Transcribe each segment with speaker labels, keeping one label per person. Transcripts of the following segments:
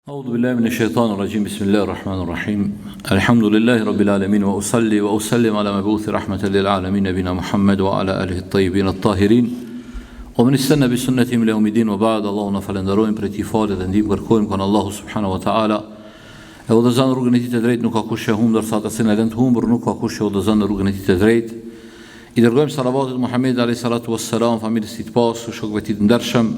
Speaker 1: أعوذ بالله من الشيطان الرجيم بسم الله الرحمن الرحيم الحمد لله رب العالمين وأصلي وأسلم على مبعوث رحمة للعالمين نبينا محمد وعلى آله الطيبين الطاهرين ومن استنى بسنتهم إلى يوم الدين وبعد اللهم falenderojmë për këtë falë dhe ndihmë kërkojmë kon Allahu subhanahu wa taala e udhëzon rrugën e tij të drejtë nuk ka kush që humbur sa ata që janë të humbur nuk ka kush që udhëzon rrugën e tij të drejtë I dërgojmë salavatet Muhamedit alayhi salatu wassalam familjes së tij të pasur shokëve të tij të ndershëm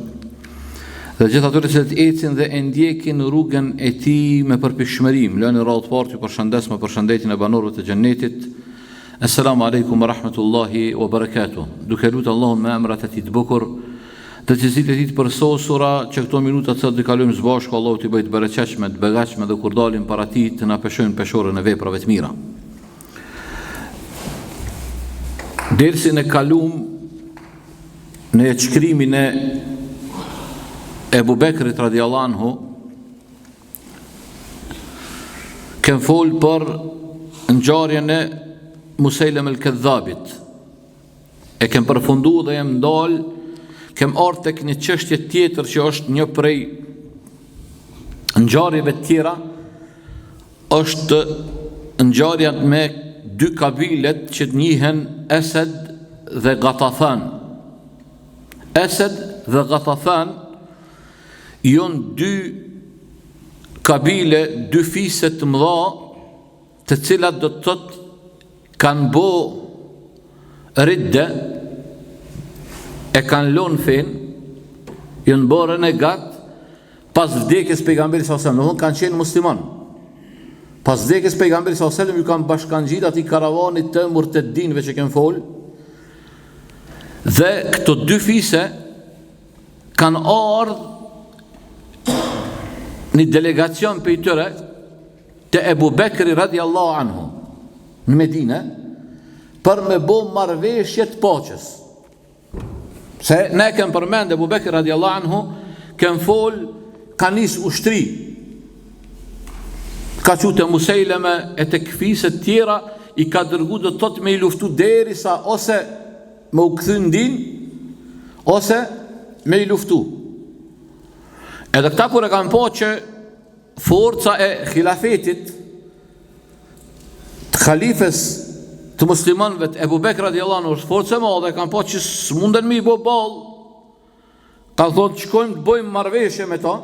Speaker 1: dhe gjithë atyre që të ecin dhe e ndjekin rrugën e tij me përpikshmërim. Lënë radhë parë ju përshëndes me përshëndetjen e banorëve të xhennetit. Assalamu alaikum wa rahmatullahi wa barakatuh. Duke lutur Allahun me emrat e tij të bukur, të cilësitë e tij të përsosura, që këto minuta që do kalojmë së bashku Allahu t'i bëjë të bereqeshme, të begatshme dhe kur dalim para tij të na peshojnë peshorën e veprave të mira. Dersin e kalum në shkrimin e Ebu Bekrit radiallahu anhu kem fol për ngjarjen e Musejlem el-Kedhabit. E kem përfundu dhe jem ndal, kem ardhur tek një çështje tjetër që është një prej ngjarjeve të tjera, është ngjarja me dy kabilet që të njihen Esed dhe Ghatafan. Esed dhe Ghatafan janë dy kabile, dy fise të mëdha, të cilat do të thotë kanë bo ridde, e kanë lënë fen, janë bërë renegat pas vdekjes pejgamberit sallallahu alajhi wasallam, kanë qenë musliman. Pas vdekjes pejgamberit sallallahu alajhi wasallam ju kanë bashkangjit atij karavanit të murtedinëve që kanë fol. Dhe këto dy fise kanë ardhur një delegacion për I tëre të Ebu Bekri radiallahu anhu në Medine për me bo marrëveshje të paqes. Se ne kem përmend Ebu Bekri radiallahu anhu kem fol ka nis ushtri, ka qute Musejleme e të këfiset tjera I ka dërgu do të thotë me I luftu deri sa ose me u këthy ndin ose me I luftu. Edhe këta kur e kanë po që forca e khilafetit të khalifes të muslimanëve të Ebu Bekr radiallahu anhu është forca e madhe, kanë po që s'munden mi bo ball, ka thonë të shkojmë të bëjmë marrëveshje me ta,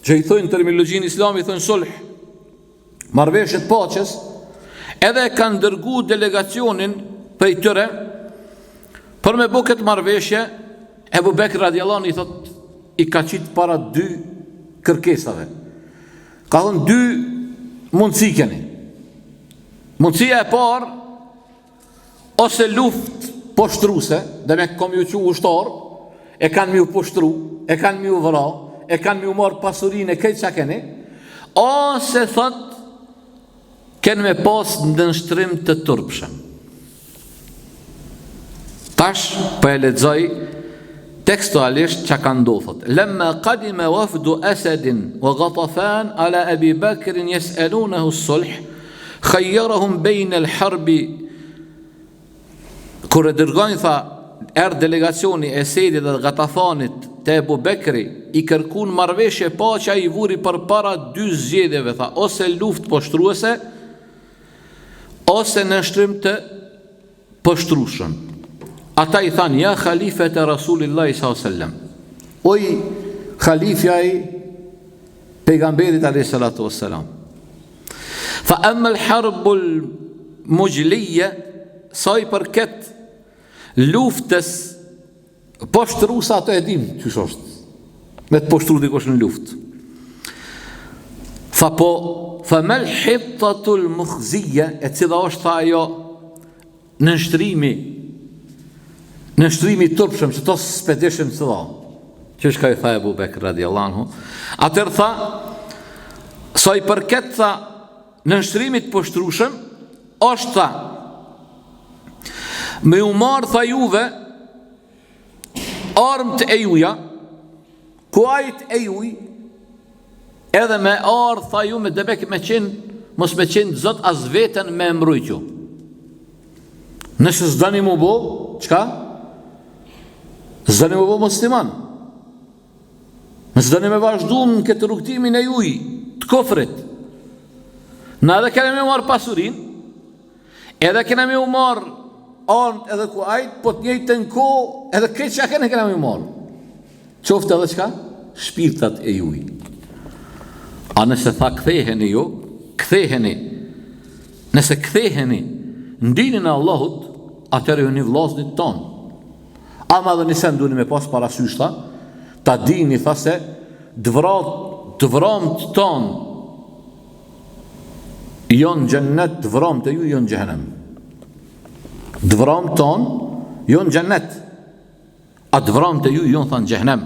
Speaker 1: që I thojnë terminologjinë islami, I thojnë sulh, marrëveshje të paqes, edhe kanë dërgu delegacionin prej tyre për me bo këtë marrëveshje. Ebu Bekr radiallahu anhu I thotë I ka qitë para dy kërkesave. Ka thënë dy mundësi keni. Mundësia e parë, ose luft poshtruese, dhe me kom ju që ushtar, e kanë mi u poshtru, e kanë mi u vëra, e kanë mi u marë pasurin e këtë që keni, ose thot, kenë me pas në nështrim të turpshëm. Tash, për e lexoj tekstualisht që ka ndodhët. Lemma qadima wafdu Asadin wa Ghatafan ala Abi Bakrin yes'alunahu as-sulh khayyarahum bayna al-harbi. Kur e dërgojnë tha delegacioni e Esedit dhe Ghatafanit te Abu Bekri I kërkuan marrëveshje paqja I vuri përpara dy zgjedhjeve, tha ose luftë poshtruese ose në shtrim të poshtrueshëm. Ata I thanë, ja khalifet e Rasulillahi s.a.s. Oj, khalifja I pejgamberit a.s. Fa amma l-harbul mujlije, sa I përket luftës poshtrusa, ato e dim që është, me të poshtru dikosh në luft. Fa mal hittatul mukhzije, e cila është tha ajo në nështrimi turpshëm që to s'pedeshëm të dha, që shka I tha Ebu Bekr radiallahu anhu, atër tha, sa I përket tha në nështrimit poshtrushëm, është tha, me u marë tha juve, armët e juja, kuajt e juj, edhe me arë tha ju me debek me qenë, mos me qenë zot as veten me mbrojtju. Nëse s'dani mu bo, qka? S'dani mu bo musliman. Nëse doni me vazhdu në këtë rrugtimin e juj të kufrit, na edhe kena me marë pasurin, edhe kena me marë armë edhe kuajt, po të njëjtën kohë edhe këtë që kena me marë. Qoftë edhe qka? Shpirtat e juj. A nëse tha ktheheni jo, ktheheni. Nëse ktheheni në dinin e Allahut, atëherë ju një vllaznit tonë. Ama dhe nisen duni me pas parasysh tha, ta dini tha se dëvramt tonë jonë gjennet, dëvramt e ju jonë gjehenem. Dëvramt tonë jonë gjennet, a dëvramt e ju jonë thanë gjehenem.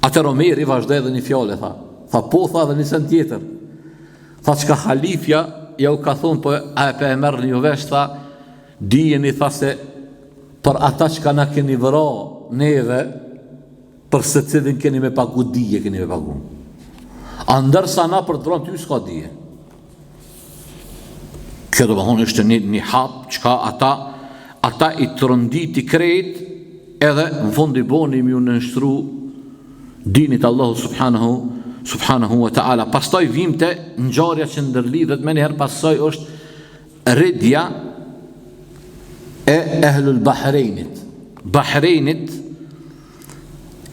Speaker 1: Atër Omeri vazhdoj edhe një fjale, tha po tha dhe nisen tjetër. Tha qka halifja, ja u ka thonë, po e merë një vesh, tha, dijeni tha se për ata qka na keni vëra neve, për se cilin keni me pagu dije, keni me pagu. A ndërsa na për dronë ty s'ka dije. Kjo do bëhon është një hap, qka ata i të rënditi krejt, edhe në fund i boni ju në nështru dinit Allahu subhanahu wa ta'ala. Pastaj vimte ngjarja që ndërlidhet me njëherë pasaj është rridja e ehlul Bahreinit. Bahreinit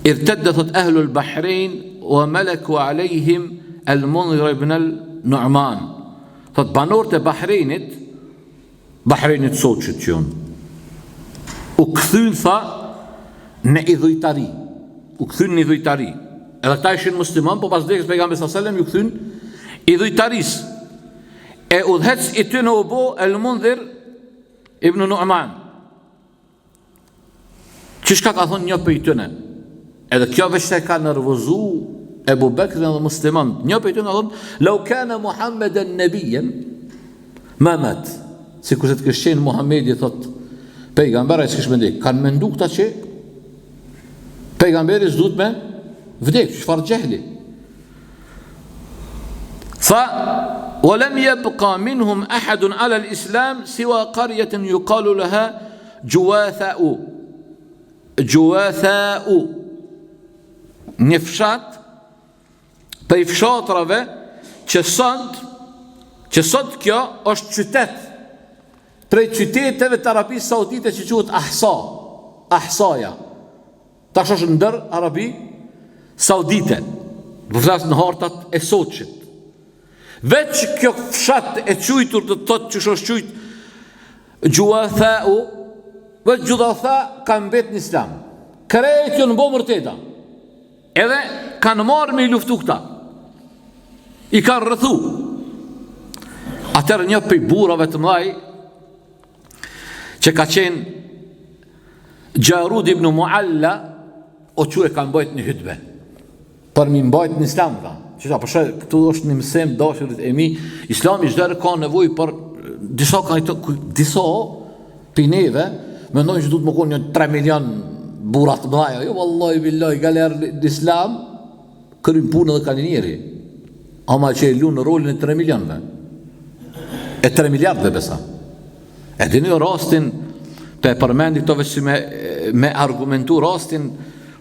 Speaker 1: irtedda thot ehlul Bahrein wa malaku alejhim al-Mundhir ibn al-Nu'man. Thot banorët e Bahreinit sot që qënë, u këthyn tha në idhujtari. U këthyn në idhujtari. Edhe ta ishin musliman, po pas vdekjes pejgamberit sallallahu alajhi wasallam ju këthyn idhujtaris. E udhëhec i ty në ubo al-Mundhir ibn Nu'man. Qishka ka thonë një për i tëne? Edhe kjo veç se ka nervozu Ebu Bekrin dhe musliman. Një për i tëne ka thonë, lau kana Muhammeden nebijen, ma mat. Si kurse të kështë qenë Muhammedi, thot, pejgambera i s'kishë me ndekë. Kanë mendu këta që pejgamberi s'dut me vdekë, çfarë gjehli. Fa ولم يبقى منهم أحد على الإسلام سوى قرية يقال لها جواثاء. Një fshat për i fshatrave që sot kjo është qytet prej qyteteve të Arabisë Saudite që quhet Ahsaja. Tash është ndër Arabi Saudite. Do flas në hartat e sotshit. Veç kjo fshat e qujtur të thotë që është qujt Gjuathau, veç Gjuatha ka mbet në Islam. Krejt jo në bo mërteta. Edhe kanë marrë me i luftu këta. I kanë rrëthu. Atër një për i burave të mlaj që ka qenë Gjarud ibn Mualla, o që e kanë bajt një hytbe për mi mbajt në Islam ta. Qëta përshe, këtu është një mësem dashurit e mi. Islami çdo ka nevojë për disa pineve, mendojnë që duhet më konë një 3 milion burat të mëdha. Jo vallahi billahi, galerë Islam kërën punë dhe kanë njeri. Ama që e lu në rolin e 3 milionve. E 3 miliardve besa. E dini rastin të e përmendi këto veç me argumentu rastin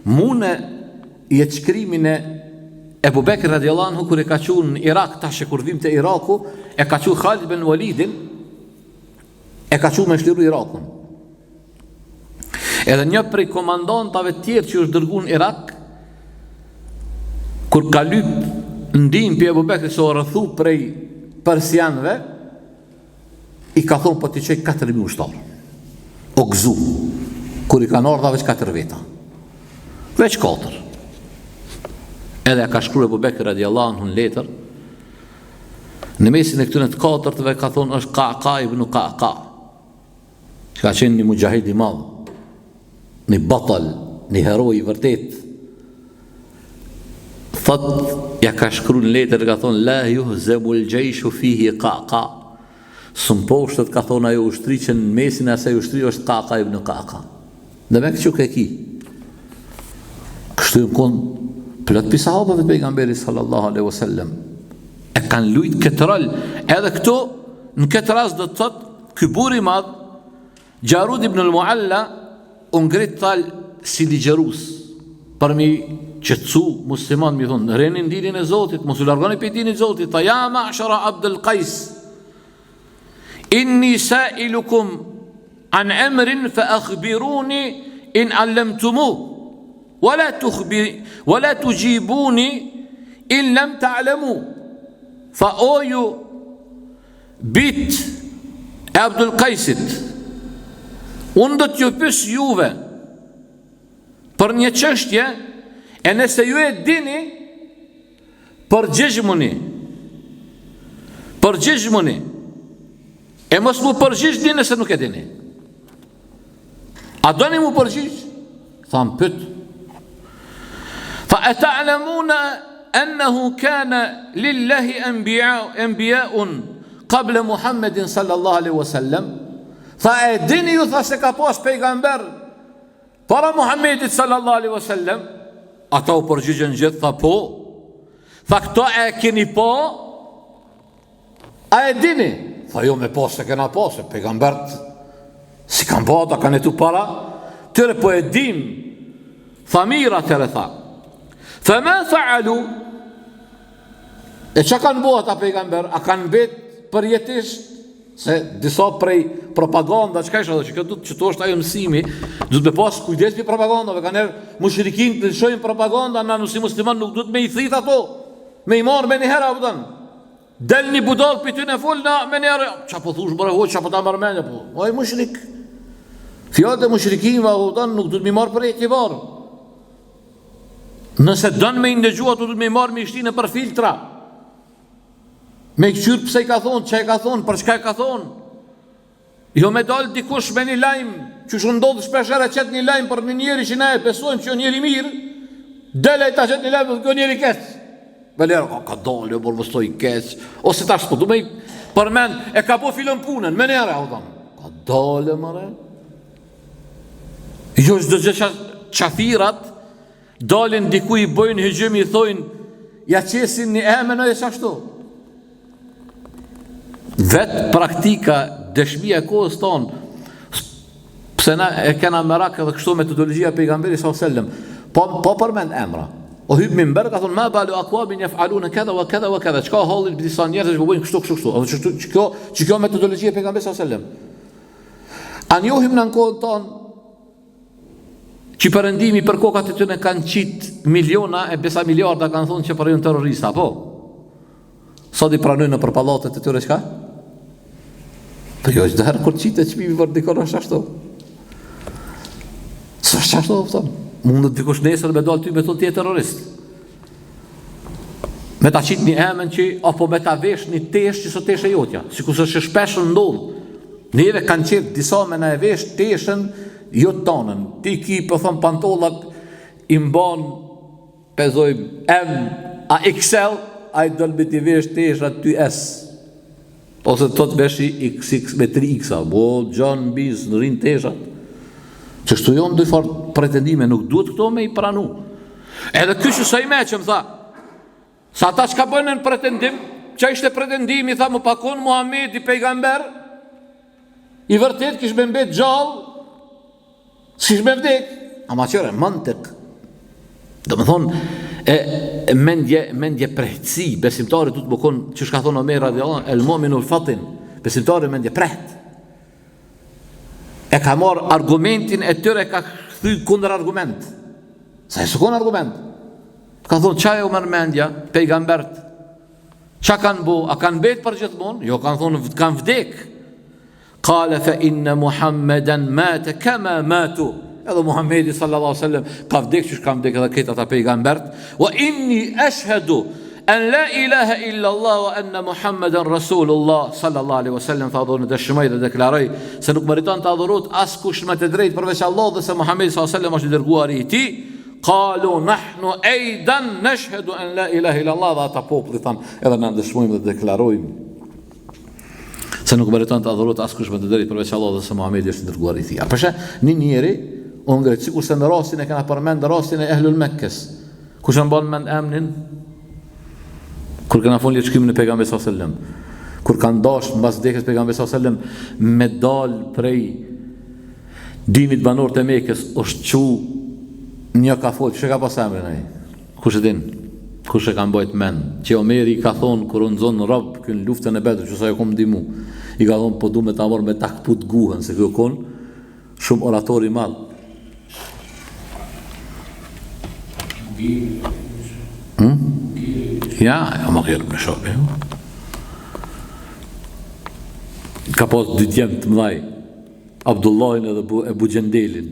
Speaker 1: mune i e qkrimin e Ebu Bekr radiallahu anhu kur e ka qenë në Irak, tash kur vim te Iraku, e ka qenë Khalid ibn Walidin, e ka qenë me shliru Irakun. Edhe një prej komandantave tjerë që është dërguar në Irak, kur ka lyp ndim për Ebu Bekr se o rrëthu prej persianëve, i ka thonë po t'i qej 4.000 ushtarë. O gëzu, kur i ka ardha veç 4 veta. Veç 4. Edhe ka shkruar Ebu Bekr radiallahu anhu në letër. Në mesin e këtyre të 4-ve ka thonë është Qaqa ibn Qaqa, që ka qenë një mujahid i madh, një batal, një heroj i vërtet. Thot, ja ka shkruar në letër, ka thonë la yuhzamul jayshu fihi Qaqa. Së mposhtet ka thonë ajo ushtri që në mesin e asaj ushtri është Qaqa ibn Qaqa. Dhe me këqë ke ki. Kështu në konë plot për sahabëve të pejgamberit sallallahu alaihi wasallam e kanë lujt këtë rol. Edhe këtu në këtë rast do të thotë ky burr i madh Gjarud ibn al-Mualla u ngrit tal si ligjërus. për mi qetësu musliman, mi thonë, reni në dinin e Zotit, mos u largoni për dinin e Zotit, ta ja ma'shara Abdul Qais, inni sa'ilukum an amrin fa akhbiruni in allamtumu, wala tujibuni in lam ta'lamu. Tha, o ju bit e Abdul Qaisit, unë do t'ju pyes juve për një çështje, e nëse ju e dini, përgjigjmuni. E mos mu përgjigj nëse nuk e dini. A doni mu përgjigj? Tham, pyet. Fa ata'lamuna annahu kana lillahi anbiya'un qabla Muhammedin sallallahu alaihi wasallam. Tha, e dini ju, tha, se ka pas pejgamber para Muhammedit sallallahu alaihi wasallam? Ata u përgjigjen gjithë, tha, po. Tha, këto e keni po? A e dini? Tha, jo, me po se kena po, se pejgambert si kanë po, ata kanë etu para, tëre po e dim. Tha, mira, tëre, tha. Tha, ma fa'alu, e që kanë bo ata pejgamber? A kanë bet përjetisht? Se disa prej propaganda, që ka isha dhe që to është ajo mësimi, du të me pas kujdes për propagandave, ka nërë mushrikin të shojnë propaganda, na nësi musliman nuk du të me i thit ato, me i marë me një hera, pëtën, del një budal për ty në full, na me një hera, qa po thush bërë hoqë, qa po ta mërmenja, po, oj mushrik, fjallët e mushrikin, pëtën, nuk du të me i marë për e kibar, nëse dënë me i ndëgjua, du të me i marë me i shtinë për filtra, me këqyrë pëse i ka thonë, që i ka thonë, për çka i ka thonë. Jo me dalë dikush me një lajmë, që shë ndodhë shpeshere qëtë një lajmë për një njeri që ne e besojmë që jo njeri mirë, dele i ta qëtë një lajmë, kjo njeri keqë. Belera, ka dalë, por mështoj keqë, ose ta shpo, du me i përmen, e ka po filën punën, me njëre, ka dalë, mëre. Jo që dhe qafirat, dalin diku i bojnë hëgjëmi, i thojnë, ja qesin një emen e qashtu. Vetë praktika, dëshmia e kohës tonë, pse na e kena merak edhe kështu metodologjia e pejgamberit sallallahu alajhi wasallam, po përmend emra. O hyp minber, ka thonë, ma balu aqwabin yaf'aluna kadha wa kadha wa kadha. Çka hallin disa njerëz që bëjnë kështu. Që kjo metodologjia e pejgamberit sallallahu alajhi wasallam. A njohim në kohën tonë që perëndimi për kokat e tyre kanë qit miliona e besa miliarda, kanë thonë që përjojnë terrorista, po. Sot i pranojnë për pallatet e tyre çka? Po jo, çdo herë kur qitë çmimi për dikon është ashtu. S'është ashtu, thon. Mund të dikush nesër me dal ty me thotë ti je terrorist. Me ta qit një emën që apo me ta vesh një tesh që sot tesh e jotja, sikur është shpesh ndodh. Neve kanë qenë disa me na e vesh teshën jo tonën. Ti ki po thon pantollat i mban pezoj M a XL, ai do të ti vesh tesha ty S. Ose të të veshi XX me 3X-a, bo, gjanë, biz, në rinë teshat. Që shtu jonë dojë farë pretendime, nuk duhet këto me i pranu. Edhe kështë së i me që më tha, sa ta që ka bëjnë në pretendim, që ishte pretendimi, tha më pakon Muhammed i pejgamber, i vërtet kishë me mbet gjallë, s'kishë me vdek, ama qëre, mëntëk. Do më thonë, mendje prehtësi, besimtari du të bëkon, që shka thonë Omer radiallahu anhu, el mu'minu l-fatin, besimtari mendje preht. E ka marë argumentin e tëre, ka thy kundër argument. Sa e sukon argument. Ka thonë, qa e u mërë mendja, pejgambert, qa kanë bu, a kanë bet për gjithmonë? Jo, kanë thonë, kanë vdek. Kale fe inne Muhammeden mate kema matu. Edhe Muhammedi sallallahu alaihi wasallam ka vdek që ka vdek edhe këtë ata pejgambert. Wa inni ashhadu an la ilaha illa Allah wa anna Muhammeden Rasulullah sallallahu alaihi wasallam. Tha dhënë dëshmoj dhe deklaroj se nuk meriton të adhurohet askush me të drejtë përveç Allahut dhe se Muhammedi sallallahu alaihi wasallam është i dërguari i tij. Qalu nahnu aidan nashhadu an la ilaha illa Allah. Ata populli thanë edhe na dëshmojmë dhe deklarojmë se nuk meriton të adhurohet askush me të drejtë përveç Allahut dhe se Muhammedi është i dërguari i tij. A përse një njeri ongre, sikur se në rastin e kena përmend rastin e Ehlul Mekkes. Kush e mban mend emnin? Kur kena folë çkimin e pejgamberit sallallahu alajhi wasallam. Kur kanë dashur mbas vdekjes pejgamberit sallallahu alajhi wasallam me dal prej dinit banor të Mekës, është çu Një ka folë, që ka pas emrin ai? Kush e din? Kush e ka mbajt mend? Që Omeri ka thonë kur u nxon rob kënë luftën e Bedrit, që sa jo kom ndihmu. I ka thonë po du me ta marr me ta kput guhën se kjo kon shumë orator i madh. Ja, më gjerë me shope. Ka pas dy djemë të mëdhaj, Abdullahin edhe Ebu Gjendelin,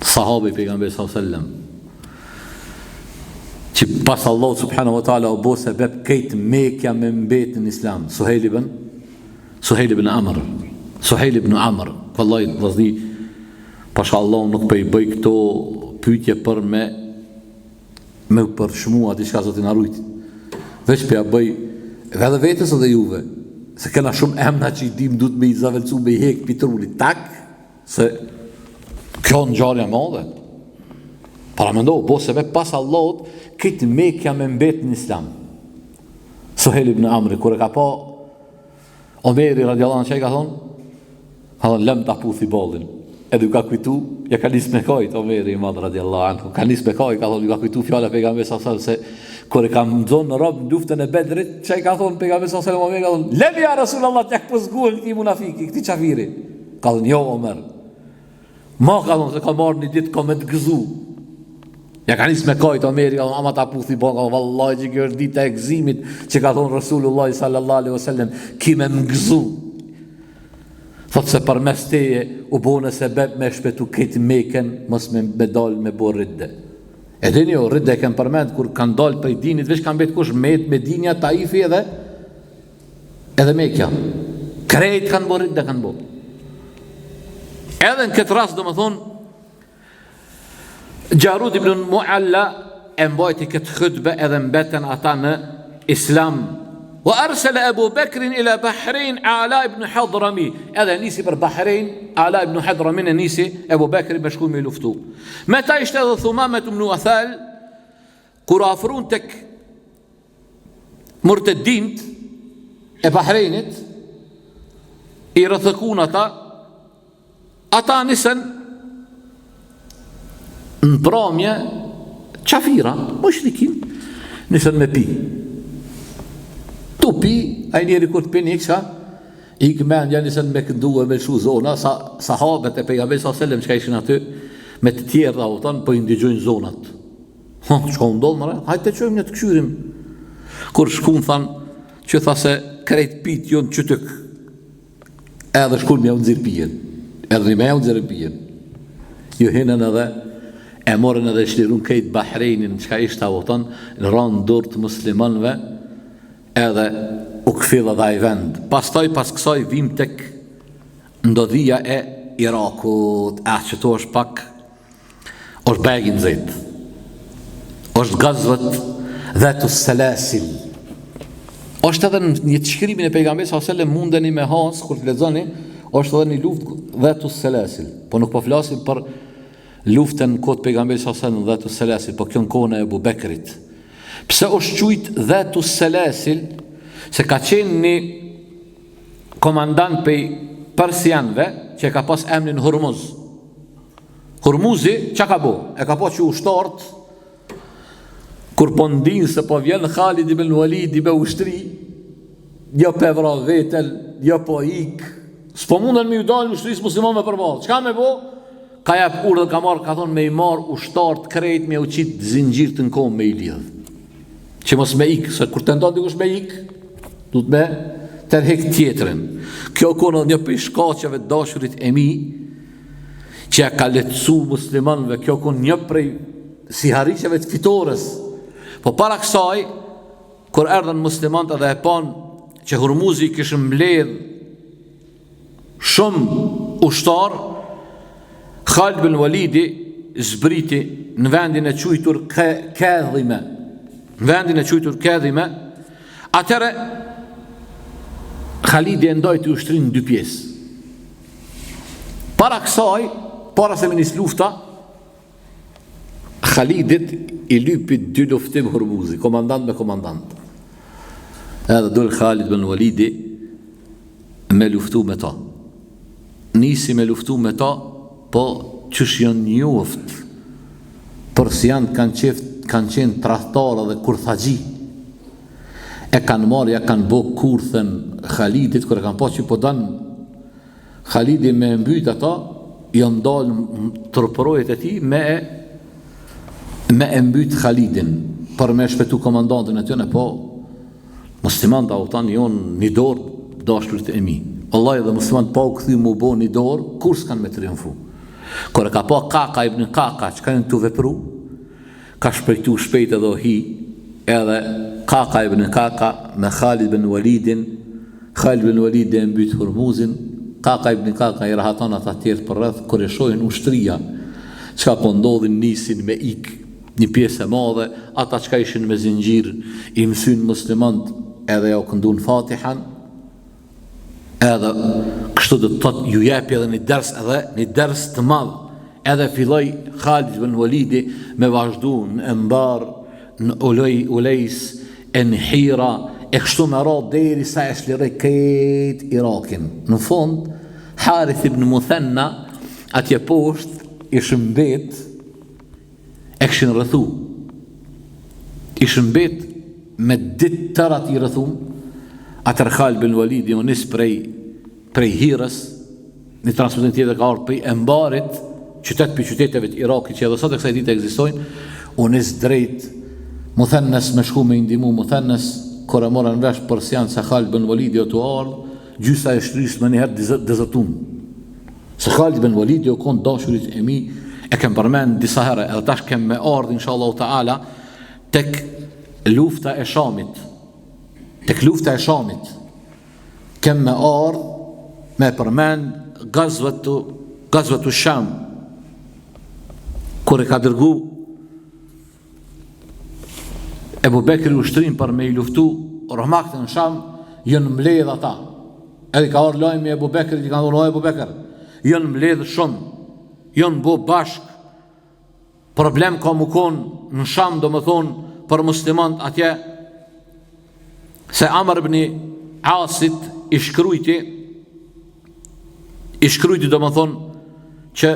Speaker 1: sahabi pejgamberi sallallahu alaihi wasallam, që pas Allah subhanahu wa taala u bo sebeb kejt Mekja me mbet në Islam. Suhejl ibn Amr. Wallahi vllazni, pasha Allah nuk po i bëj këto pyetje për me përshmua diçka zotin arrujt. Veç për ja bëj edhe vetës edhe juve, se kena shumë emna që i dim du të me i zavelcu me i hek pitrullit tak, se kjo në gjarja madhe. Para me ndohë, bo sebe pas Allahut, këtë Mekja me mbet në Islam. Suhejl ibn Amri, kër e ka pa Omeri radiallahu anhu, që i ka thonë, lem të aputhi ballin. Edhe ka kujtu, ja ka nis me kajt Omeri i madh radiallahu anhu, ka nis me kajt, ka thonë, ka kujtu fjala pejgamberi sallallahu alaihi wasallam, se kër e ka mëzon në rob në luftën e Bedrit, që i ka thonë pejgamberi sallallahu alaihi wasallam, Omeri ka thonë, lem ja Rasulallah t'jak pëzguën këti munafiki, këti qafiri. Ka thonë, jo Omer, ma ka thonë, se ka marrë një ditë, ka me të gëzu. Ja ka nis me kajt Omeri, ka thonë, ama ta puthi bon, ka thonë, vallahi që kjo është dita e gëzimit, që ka thonë Rasulullah sallallahu alaihi wasallam, ki me më gëzu. Thotë se për mes teje u bone sebeb me shpetu këtë Mekën, mos me dal me bo ridde. E dini jo, ridde e kem përmend, kur kanë dal për i dinit, veç kanë bet kush Medinja, Taifi edhe Mekja. Krejt kanë bo ridde, kanë bo. Edhe në këtë rast, do më thonë, Gjarud ibn Mualla e mbajti këtë khutbe edhe mbeten ata në Islam. Wa arsala Abu Bakrin ila Bahrain Ala ibn Hadrami. Edhe nisi për Bahrain, Ala ibn Hadrami në nisi Abu Bakri me shku me luftu. Me ta ishte edhe Thumamet ibn Uthal, kur afrun tek murtedint e Bahreinit, i rëthëkun ata nisen në pramje qafira, mushrikin, nisen me pi. Pi, a i njeri kur të pi një kësha, i këmendja nisen me këndu e me shu zona, sahabet e pejgamberi sallallahu alaihi wasallam që ka ishin aty, me të tjerë dhe otan, po i ndigjojnë zonat. Shko ndodhë mëre, hajtë të qojmë një të këshyrim. Kur shkun thanë, që tha se krejt pit jonë qëtëk, edhe shkun me unë zirë pijen, edhe me unë zirë pijen. Ju hinën edhe, e morën edhe shlirun krejt Bahreinin, që ka ishtë otan, në randë dorë të muslimanve, edhe u këfila dhe i vend. Pas kësaj vim tek ndodhia e Irakut, që to është pak, është begin zet, është gazvet dhe të selasil. është edhe një të shkrimin e pejgamberit sallallahu alajhi wasallam mundeni me has, kur të lexoni, është edhe një luftë dhe të selasil. Po nuk po flasim për luftën kohë pejgamberit sallallahu alajhi wasallam dhe të selasil, po kjo në kohën e Abu Bekrit. Pse është quajt dhe të selasil? Se ka qenë një komandant pej persianëve që ka pas emrin Hurmuz. Hurmuzi çka ka bo? E ka po që ushtart kur po ndinë se po vjen Khalid ibn Walid me ushtri, jo pe vra vetel, jo po ik, s'po mundën me ju dalë ushtrisë muslimanëve përballë. Çka me bo? Ka jap urdhë, ka marrë, ka thonë me i marr ushtart krejt me u qit zinxhir të nkom me i lidh. Që mos me ik, se kur tenton dikush me ik, du të me tërhek tjetërin. Kjo konë një për shkaqeve dashurit e mi, që ja ka letësu muslimanëve, kjo konë një prej si harisheve të fitores. Po para kësaj, kur erdhen muslimanët edhe e panë që Hurmuzi kishë mbledh shumë ushtar, Khalid ibn Walidi zbriti në vendin e quajtur Kadhime. Në vendin e quajtur Kadhime, atëre Khalidi e ndoj të ushtrin në dy pjesë. Para kësaj, para se me nis lufta, Khalidit i lypit dy luftim Hurmuzi, komandant me komandant. Edhe dul Khalid ibn Walidi me luftu me ta. Nisi me luftu me ta, po qësh janë njoft për si kanë qenë tradhtarë dhe kurthaxhi. E kanë marrë, ja kanë bë kurthën Khalidit, kur e kanë pa që po dan Khalidi me mbyt ata, janë dalë tërpërojët e tij me mbyt Khalidin për me shpëtu komandantin e tyre, po muslimanët autan janë një dorë dashurit e mi. Allah dhe muslimanët pa u kthy mu bo një dorë, kur s'kan me triumfu. Kur e ka pa Kaka ibn Kaka që kanë të vepru, ka shpejtu shpejt edhe hi, edhe Kaka ibn Kaka me Khalid ibn Walidin. Khalid ibn Walid e mbyt Hurmuzin, Kaka ibn Kaka i rahaton ata tjerë për rreth, kur e shohin ushtria çka po ndodhin, nisin me ik një pjesë e madhe, ata çka ishin me zinxhir i mësyn muslimanët edhe ja u këndun Fatihan, edhe kështu do të thotë ju jepi edhe një ders të madh. Edhe filloi Khalid ibn Walidi me vazhdu në Embar, në Ulejs, në Hira, e kështu me radhë deri sa e shliroi këtë Irakin. Në fund Harith ibn Muthanna atje poshtë ishte mbet, e kishin rrethu. Ishte mbet me ditë tëra të rrethum. Atër Khalid ibn Walidi u nis prej Hirës, një transportin tjetër ka ardhur prej Embarit, qytet për qyteteve të Irakit që edhe sot e kësaj dite ekzistojnë, u nis drejt Muthannas me shku me indimu Muthannas, kur e morën vesh persian se Khalid ibn Walidi o të ardhë, gjysa e shtrisë më njëherë dëzëtum. Se Khalid ibn Walidi o konë dashurit e mi, e kem përmen disa herë, edhe tash kem me ardhë, inshallah ta'ala, tek lufta e Shamit. Tek lufta e Shamit. Kem me ardhë, me përmen gazvetu Sham, kur e ka dërgu Ebu Bekri ushtrin për me i luftu Romakët në Sham, jënë mbledh ata. Edhe ka orë lajmi Ebu Bekri, që ka ndonë Ebu Bekr, jënë mbledh shumë, jënë bo bashk, problem ka mu konë në Sham, do më thonë për muslimant atje, se Amr ibn Asit i shkrujti do më thonë që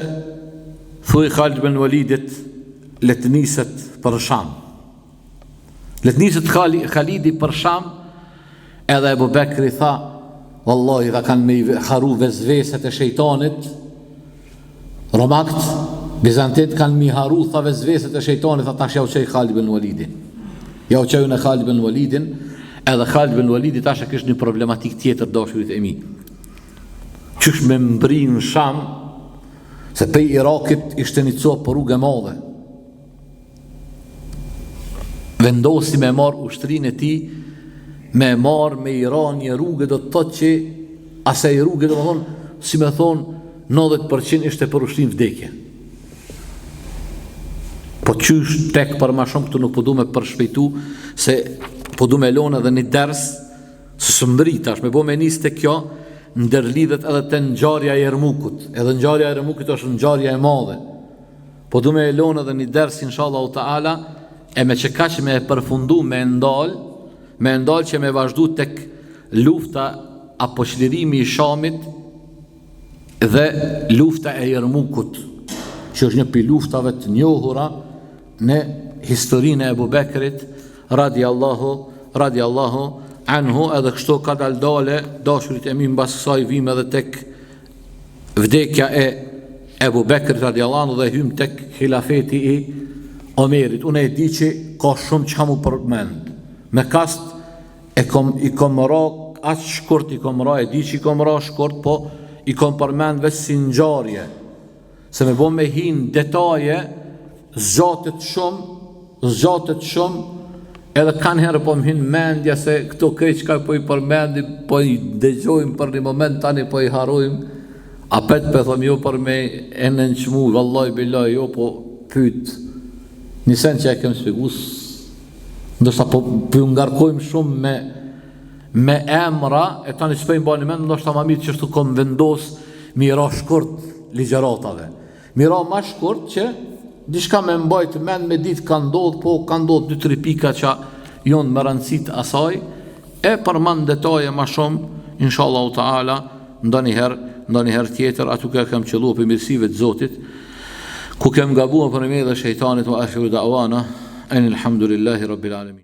Speaker 1: thuj Khalid ibn Walidit letniset për Sham. Letniset Khalidi për Sham, edhe Ebu Bekri tha, wallahi dha kanë me i haru vezveset e shejtanit, Romakt, Bizantit kanë mi haru tha vezveset e shejtanit, tha tash ja u qej Khalid ibn Walidin. Ja u qeju në Khalid ibn Walidin, edhe Khalid ibn Walidi tash e kishte një problematik tjetër dashurit e mi. Qysh me mbri në Sham, se pej Irakit ishte një copë për rrugë e madhe. Vendosi me marë ushtrinë e ti, me marë me Iran një rrugë, do të thotë që asaj rrugë, do të thonë, si me thonë, 90% ishte për ushtrinë vdekje. Po qysh tek për ma shumë këtu nuk po du me përshpejtu, se po du me lonë edhe një ders, së së mbritash, me bo me njës të kjo, ndërlidhet edhe të ngjarja e Jermukut. Edhe ngjarja e Jermukut është ngjarja e madhe. Po du me lonë edhe një ders, inshallah ta'ala, e me që ka që me përfundu me ndalë që me vazhdu tek lufta apo çlirimi i Shamit dhe lufta e Jermukut, që është një pi luftave të njohura në historinë e Ebu Bekrit radiallahu anhu, edhe kështu ka dale dashurit e mi mbas kësaj vim edhe tek vdekja e Ebu Bekrit radiallahu anhu dhe hym tek khilafeti i Omerit. Unë e di që ka shumë që ka mu përmend. Me kast i kom ra aq shkurt, e di që i kom ra shkurt, po i kom përmend veç si ngjarje. Se me bo me hin detaje, zgjatet shumë, edhe kanë herë po më hin mendja se këto krejt që po i përmendim, po i dëgjojmë për një moment, tani po i harojmë, apet për thëm jo për me e nënqmu, vallaj bilaj, jo po pyt. Nisen që e kemë shpigus, ndërsa po ngarkojmë shumë me emra, e tani që pëjmë bani mend, ndoshta ma mirë që shtu kom vendos mi ra shkurt ligjeratave. Mi ra ma shkurt që dishka me mbajtë mend me ditë ka ndodhë, po ka ndodhë 2-3 pika që jonë më rëndësit asaj, e përman detaje ma shumë, inshallah ta'ala, ndonjëherë tjetër, atu ka kem qëllu për mirësive të Zotit, ku kem gabuar për me dhe shejtanit, wa akhiru da'wana anil hamdulillahi rabbil alamin.